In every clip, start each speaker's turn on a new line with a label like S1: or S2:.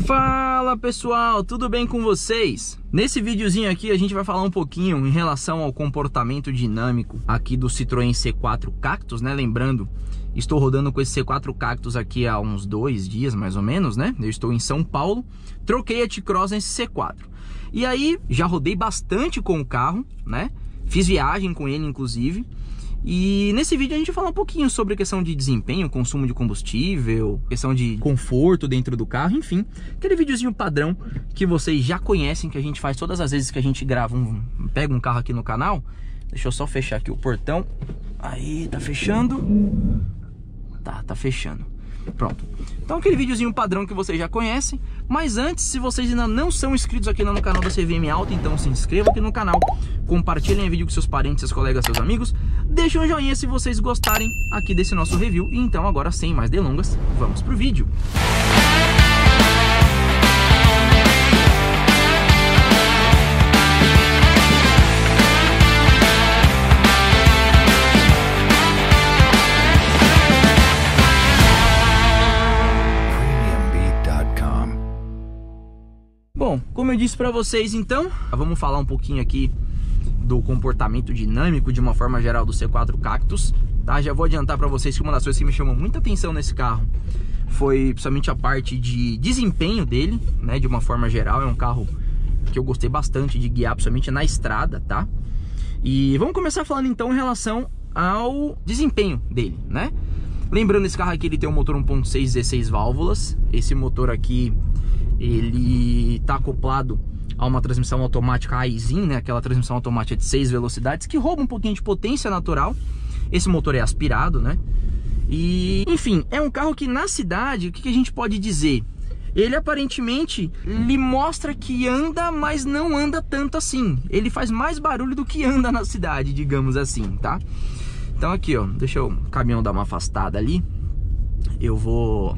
S1: Fala pessoal, tudo bem com vocês? Nesse videozinho aqui a gente vai falar um pouquinho em relação ao comportamento dinâmico aqui do Citroën C4 Cactus, né? Lembrando, estou rodando com esse C4 Cactus aqui há uns 2 dias mais ou menos, né? Eu estou em São Paulo, troquei a T-Cross nesse C4. E aí, já rodei bastante com o carro, né? Fiz viagem com ele inclusive. E nesse vídeo a gente vai falar um pouquinho sobre a questão de desempenho, consumo de combustível, questão de conforto dentro do carro, enfim. Aquele videozinho padrão que vocês já conhecem, que a gente faz todas as vezes que a gente grava, pega um carro aqui no canal. Deixa eu só fechar aqui o portão. Aí, tá fechando. Tá fechando. Pronto. Então aquele videozinho padrão que vocês já conhecem. Mas antes, se vocês ainda não são inscritos aqui no canal da CVM Auto, então se inscrevam aqui no canal, compartilhem o vídeo com seus parentes, seus colegas, seus amigos. Deixem um joinha se vocês gostarem aqui desse nosso review. E então agora, sem mais delongas, vamos pro vídeo. Bom, como eu disse pra vocês, então, vamos falar um pouquinho aqui do comportamento dinâmico de uma forma geral do C4 Cactus, tá? Já vou adiantar pra vocês que uma das coisas que me chamou muita atenção nesse carro foi principalmente a parte de desempenho dele, né? De uma forma geral, é um carro que eu gostei bastante de guiar, principalmente na estrada, tá? E vamos começar falando então em relação ao desempenho dele, né? Lembrando, esse carro aqui ele tem um motor 1.6 16 válvulas. Esse motor aqui ele tá acoplado a uma transmissão automática Aisin, né? Aquela transmissão automática de 6 velocidades que rouba um pouquinho de potência natural. Esse motor é aspirado, né? E, enfim, é um carro que na cidade, o que a gente pode dizer? Ele aparentemente, ele mostra que anda, mas não anda tanto assim. Ele faz mais barulho do que anda na cidade, digamos assim, tá? Então aqui, ó, deixa o caminhão dar uma afastada ali. Eu vou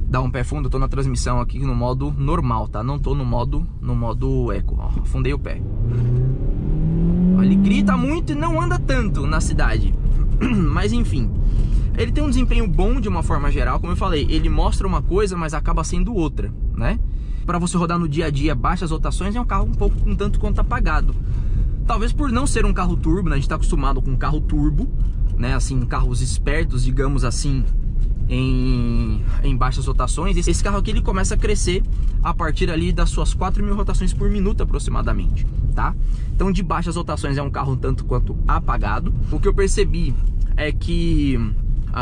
S1: dar um pé fundo, eu tô na transmissão aqui no modo normal, tá? Não tô no modo eco, ó, afundei o pé. Ele grita muito e não anda tanto na cidade. Mas enfim, ele tem um desempenho bom de uma forma geral. Como eu falei, ele mostra uma coisa, mas acaba sendo outra, né? Para você rodar no dia a dia, baixas rotações, é um carro um tanto quanto apagado. Talvez por não ser um carro turbo, né? A gente tá acostumado com um carro turbo, né? Assim, carros espertos, digamos assim, em baixas rotações. Esse carro aqui ele começa a crescer a partir ali das suas 4.000 rotações por minuto aproximadamente, tá? Então de baixas rotações é um carro um tanto quanto apagado. O que eu percebi é que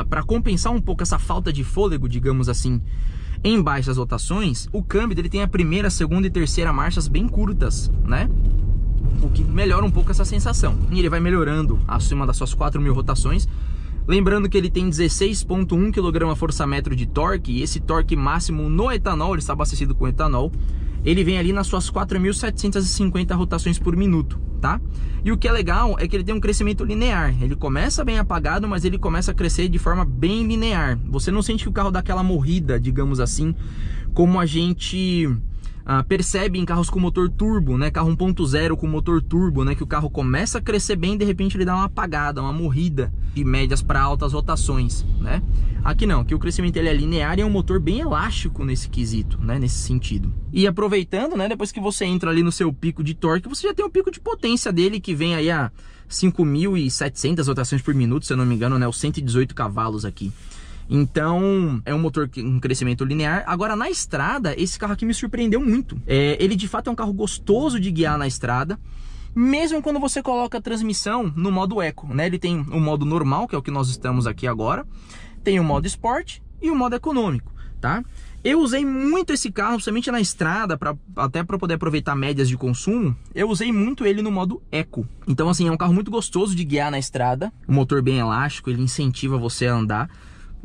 S1: para compensar um pouco essa falta de fôlego, digamos assim, em baixas rotações, o câmbio dele tem a primeira, segunda e terceira marchas bem curtas, né? O que melhora um pouco essa sensação. E ele vai melhorando acima das suas 4.000 rotações. Lembrando que ele tem 16.1 kgfm de torque, e esse torque máximo no etanol, ele está abastecido com etanol, ele vem ali nas suas 4.750 rotações por minuto, tá? E o que é legal é que ele tem um crescimento linear. Ele começa bem apagado, mas ele começa a crescer de forma bem linear. Você não sente que o carro dá aquela morrida, digamos assim, como a gente percebe em carros com motor turbo, né? Carro 1.0 com motor turbo, né? Que o carro começa a crescer bem, de repente ele dá uma apagada, uma morrida de médias para altas rotações, né? Aqui não, aqui o crescimento ele é linear e é um motor bem elástico nesse quesito, né? Nesse sentido. E aproveitando, né? Depois que você entra ali no seu pico de torque, você já tem o pico de potência dele, que vem aí a 5.700 rotações por minuto, se eu não me engano, né? Os 118 cavalos aqui. Então, é um motor com crescimento linear. Agora, na estrada, esse carro aqui me surpreendeu muito. Ele, de fato, é um carro gostoso de guiar na estrada, mesmo quando você coloca a transmissão no modo eco, né? Ele tem o modo normal, que é o que nós estamos aqui agora. Tem o modo Sport e o modo econômico, tá? Eu usei muito esse carro, principalmente na estrada, até para poder aproveitar médias de consumo. Eu usei muito ele no modo eco. Então, assim, é um carro muito gostoso de guiar na estrada. O motor bem elástico, ele incentiva você a andar.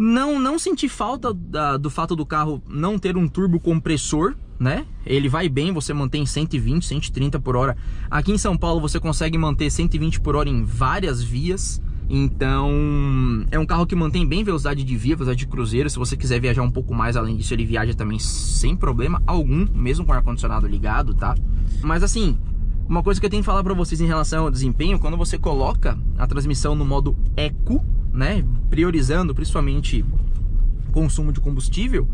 S1: Não senti falta do fato do carro não ter um turbo compressor, né? Ele vai bem, você mantém 120, 130 por hora. Aqui em São Paulo você consegue manter 120 por hora em várias vias. Então, é um carro que mantém bem velocidade de via, velocidade de cruzeiro. Se você quiser viajar um pouco mais além disso, ele viaja também sem problema algum, mesmo com o ar-condicionado ligado, tá? Mas assim, uma coisa que eu tenho que falar pra vocês em relação ao desempenho, quando você coloca a transmissão no modo eco, né, priorizando principalmente consumo de combustível,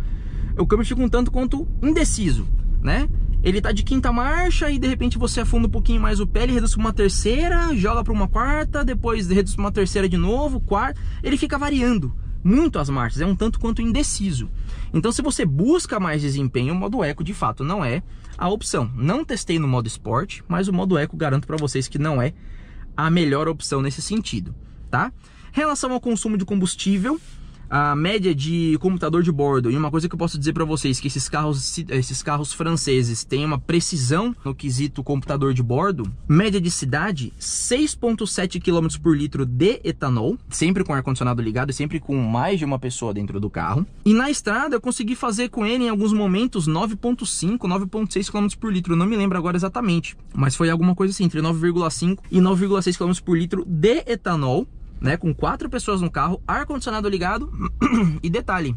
S1: o câmbio fica um tanto quanto indeciso, né? Ele tá de quinta marcha e de repente você afunda um pouquinho mais o pé, ele reduz para uma terceira, joga para uma quarta, depois reduz para uma terceira de novo, quarta. Ele fica variando muito as marchas, é um tanto quanto indeciso. Então se você busca mais desempenho, o modo Eco de fato não é a opção. Não testei no modo Sport, mas o modo Eco garanto para vocês que não é a melhor opção nesse sentido, tá? Em relação ao consumo de combustível, a média de computador de bordo, e uma coisa que eu posso dizer para vocês, que esses carros franceses têm uma precisão no quesito computador de bordo, média de cidade, 6,7 km por litro de etanol, sempre com ar-condicionado ligado e sempre com mais de uma pessoa dentro do carro. E na estrada eu consegui fazer com ele em alguns momentos 9,5, 9,6 km por litro, não me lembro agora exatamente, mas foi alguma coisa assim, entre 9,5 e 9,6 km por litro de etanol, né, com 4 pessoas no carro, ar-condicionado ligado. E detalhe,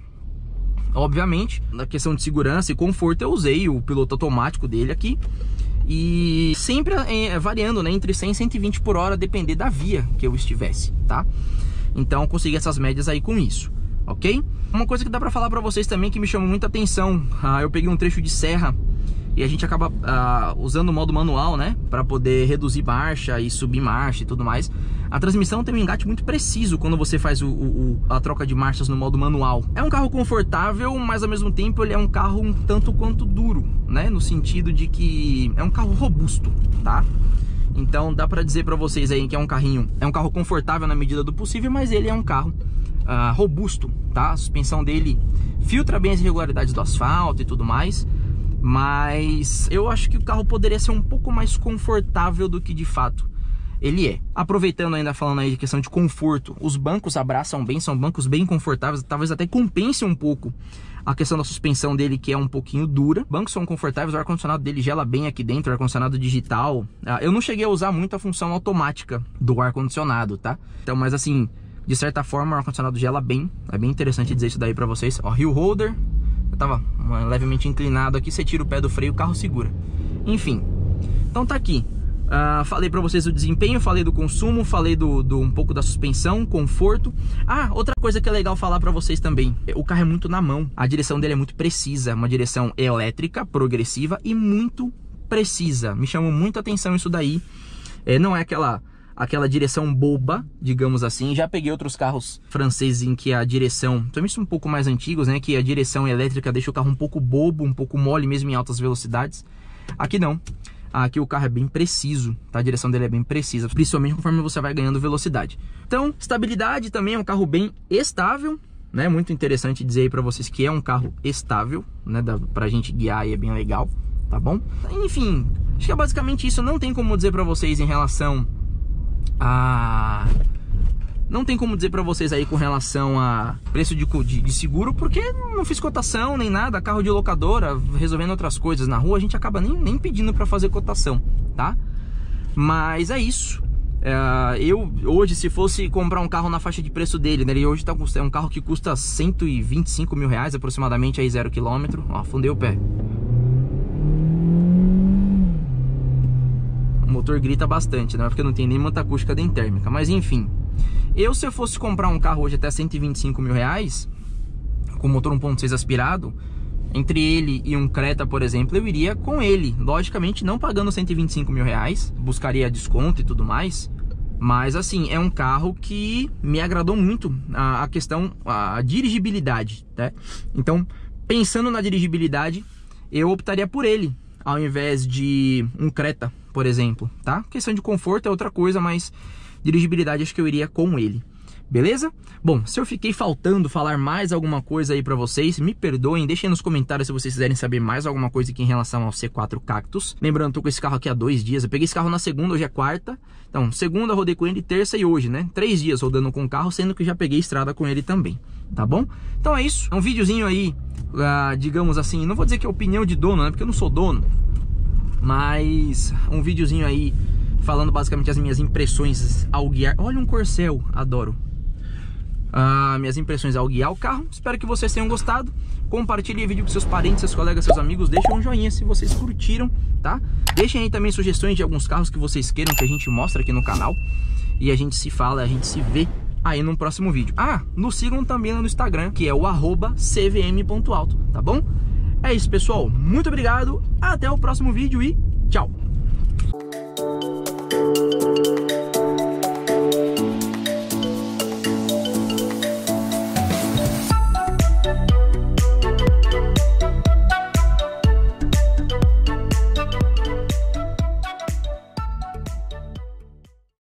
S1: obviamente, na questão de segurança e conforto, eu usei o piloto automático dele aqui. E sempre variando, né, entre 100 e 120 por hora, depender da via que eu estivesse, tá? Então eu consegui essas médias aí com isso, ok? Uma coisa que dá pra falar pra vocês também que me chamou muita atenção, eu peguei um trecho de serra e a gente acaba usando o modo manual, né, para poder reduzir marcha e subir marcha e tudo mais. A transmissão tem um engate muito preciso quando você faz a troca de marchas no modo manual. É um carro confortável, mas ao mesmo tempo ele é um carro um tanto quanto duro, né, no sentido de que é um carro robusto, tá? Então dá para dizer para vocês aí que é um carro confortável na medida do possível, mas ele é um carro robusto, tá? A suspensão dele filtra bem as irregularidades do asfalto e tudo mais. Mas eu acho que o carro poderia ser um pouco mais confortável do que de fato ele é. Aproveitando ainda, falando aí de questão de conforto, os bancos abraçam bem, são bancos bem confortáveis, talvez até compense um pouco a questão da suspensão dele, que é um pouquinho dura. Bancos são confortáveis, o ar-condicionado dele gela bem aqui dentro, ar-condicionado digital. Eu não cheguei a usar muito a função automática do ar-condicionado, tá? Então, mas assim, de certa forma o ar-condicionado gela bem, é bem interessante dizer isso daí pra vocês. Ó, Hill Holder, eu tava levemente inclinado aqui, você tira o pé do freio, o carro segura. Enfim, então tá aqui. Falei pra vocês do desempenho, falei do consumo, falei um pouco da suspensão, conforto. Outra coisa que é legal falar pra vocês também, o carro é muito na mão, a direção dele é muito precisa, uma direção elétrica, progressiva e muito precisa. Me chamou muita atenção isso daí. Não é aquela direção boba, digamos assim. Já peguei outros carros franceses em que a direção, também um pouco mais antigos, né, que a direção elétrica deixa o carro um pouco bobo, um pouco mole mesmo em altas velocidades. Aqui não. Aqui o carro é bem preciso, tá? A direção dele é bem precisa, principalmente conforme você vai ganhando velocidade. Então, estabilidade também, é um carro bem estável, né? Muito interessante dizer aí pra vocês que é um carro estável, né? Pra gente guiar e é bem legal, tá bom? Enfim, acho que é basicamente isso. Não tem como dizer pra vocês em relação a... Não tem como dizer pra vocês aí com relação a preço de seguro, porque não fiz cotação nem nada. Carro de locadora, resolvendo outras coisas na rua, a gente acaba nem pedindo pra fazer cotação, tá? Mas é isso. Eu hoje, se fosse comprar um carro na faixa de preço dele, né, ele hoje é um carro que custa 125 mil reais aproximadamente, aí 0 km. Ó, afundei o pé. O motor grita bastante, né? Porque não tem nem muita acústica nem térmica, mas enfim. Se eu fosse comprar um carro hoje até 125 mil reais, com motor 1.6 aspirado, entre ele e um Creta, por exemplo, eu iria com ele. Logicamente, não pagando 125 mil reais, buscaria desconto e tudo mais. Mas assim, é um carro que me agradou muito a questão, a dirigibilidade, né? Então, pensando na dirigibilidade, eu optaria por ele, ao invés de um Creta, por exemplo, tá? Questão de conforto é outra coisa, mas... dirigibilidade acho que eu iria com ele, beleza? Bom, se eu fiquei faltando falar mais alguma coisa aí pra vocês, me perdoem, deixem nos comentários se vocês quiserem saber mais alguma coisa aqui em relação ao C4 Cactus. Lembrando, tô com esse carro aqui há 2 dias, eu peguei esse carro na segunda, hoje é quarta, então segunda rodei com ele, terça e hoje, né? 3 dias rodando com o carro, sendo que já peguei estrada com ele também, tá bom? Então é isso, é um videozinho aí, digamos assim, não vou dizer que é opinião de dono, né? Porque eu não sou dono, mas um videozinho aí falando basicamente as minhas impressões ao guiar. Olha um Corcel, adoro. Minhas impressões ao guiar o carro. Espero que vocês tenham gostado. Compartilhem o vídeo com seus parentes, seus colegas, seus amigos. Deixem um joinha se vocês curtiram, tá? Deixem aí também sugestões de alguns carros que vocês queiram que a gente mostre aqui no canal. E a gente se fala, a gente se vê aí no próximo vídeo. Nos sigam também no Instagram, que é o @cvm.auto, tá bom? É isso, pessoal. Muito obrigado, até o próximo vídeo e tchau!